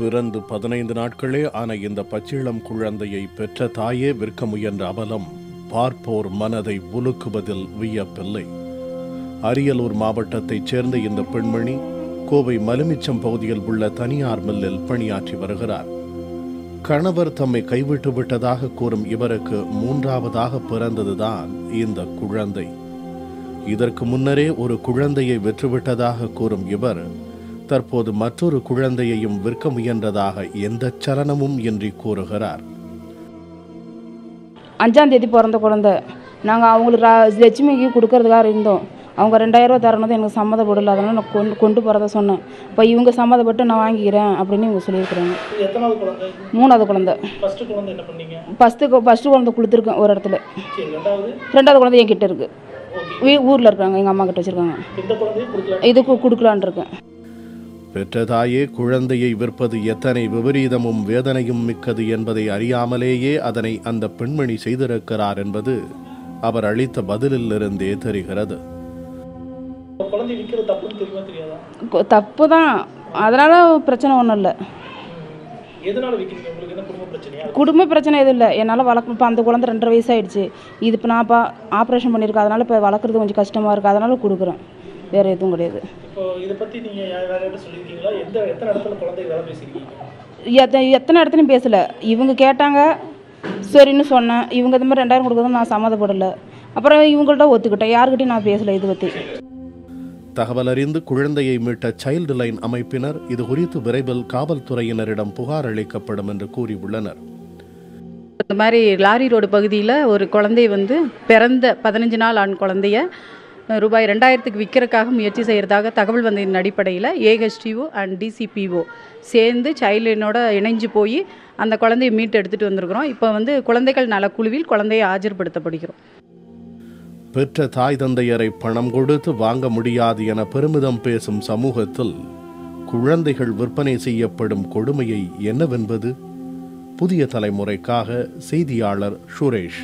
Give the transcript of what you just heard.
பிறந்து 15 நாட்களே ஆன இந்த பச்சிளம் குழந்தையை பெற்ற தாயே விற்க முயன்ற அவலம் பார்ப்போர் மனதை உலுக்குவதில் வியப்பில்லை. அரியலூர் மாவட்டத்தைச் சேர்ந்த இந்த பெண்மணி கோவை மலுமிச்சம் பகுதியில் உள்ள தனியார் மில்லில் பணியாற்றி வருகிறார். கணவர் தம்மை கைவிட்டு விட்டதாக கூறும் இவருக்கு 3ஆவதாக பிறந்ததுதான் இந்த குழந்தை. இதற்கு முன்னரே ஒரு குழந்தையை விற்றுவிட்டதாக கூறும் இவர் தற்போது மற்றொரு குழந்தையையும் விற்க முயன்றதாக எந்த சலனமும் இன்றி கூறுகிறார். 5ஆம் தேதி பிறந்த குழந்தை. நாங்கள் அவங்களுக்கு லட்சுமிக்கு கொடுக்கறதுக்காக இருந்தோம். அவங்க 2000 ரூபா தரணும் எனக்கு சம்மதப்படலை. அதனால் நான் கொண்டு போகிறத சொன்னேன். இப்போ இவங்க சம்மதப்பட்டு நான் வாங்கிக்கிறேன் அப்படின்னு இவங்க சொல்லியிருக்கிறாங்க. 3ஆவது குழந்தை. ஃபஸ்ட்டு குழந்தை கொடுத்துருக்கேன் ஒரு இடத்துல. 2ஆவது குழந்தை என் கிட்ட இருக்கு. ஊரில் இருக்காங்க, எங்கள் அம்மா கிட்ட வச்சுருக்காங்க. இதுக்கு கொடுக்கலான் இருக்கேன். பெற்ற தாயே குழந்தையை விற்பது எத்தனை விபரீதமும் வேதனையும் மிக்கது என்பதை அறியாமலேயே அதனை அந்த பெண்மணி செய்திருக்கிறார் என்பது அவர் அளித்த பதிலில் இருந்தே தெரிகிறது. தப்பு தான், அதனால பிரச்சனை ஒன்றும் இல்லை. குடும்ப பிரச்சனை எதுவும் இல்லை. என்னால் வளர்க்க இப்போ அந்த குழந்தை 2.5 வயசு ஆயிடுச்சு. இது இப்போ நான் ஆப்ரேஷன் பண்ணியிருக்கேன். அதனால் இப்போ வளர்க்குறது கொஞ்சம் கஷ்டமாக இருக்குது. அதனால கொடுக்குறேன், வேறு எதுவும் கிடையாது. எத்தனை இடத்துலையும் பேசலை. இவங்க கேட்டாங்க, சரின்னு சொன்னேன். இவங்க இந்த மாதிரி 2000 கொடுக்குறது நான் சம்மதப்படலை. அப்புறம் இவங்கள்ட்ட ஒத்துக்கிட்டேன். யாருக்கிட்டையும் நான் பேசலை இது பற்றி. தகவல் அறிந்து குழந்தையை மீட்ட சைல்டு லைன் அமைப்பினர் இது குறித்து விரைவில் காவல்துறையினரிடம் புகார் அளிக்கப்படும் என்று கூறியுள்ளனர். இந்த மாதிரி லாரி ரோடு பகுதியில் ஒரு குழந்தை பிறந்த 15 நாள் ஆண் குழந்தைய ரூபாய் 2000க்கு விற்கிறதுக்காக முயற்சி செய்கிறதாக தகவல் வந்ததின் அடிப்படையில் ஏஹெச்டிஓ அண்ட் டிசிபிஓ சேர்ந்து சைல்டு லைனோட இணைஞ்சு போய் அந்த குழந்தையை மீட்டு எடுத்துகிட்டு வந்திருக்கிறோம். இப்போ குழந்தைகள் நலக்குழுவில் குழந்தையை ஆஜர்படுத்தப்படுகிறோம். பெற்ற தாய் தந்தையரை பணம் கொடுத்து வாங்க முடியாது என பெருமிதம் பேசும் சமூகத்தில் குழந்தைகள் விற்பனை செய்யப்படும் கொடுமையை என்னவென்பது? புதிய தலைமுறைக்காக செய்தியாளர் சுரேஷ்.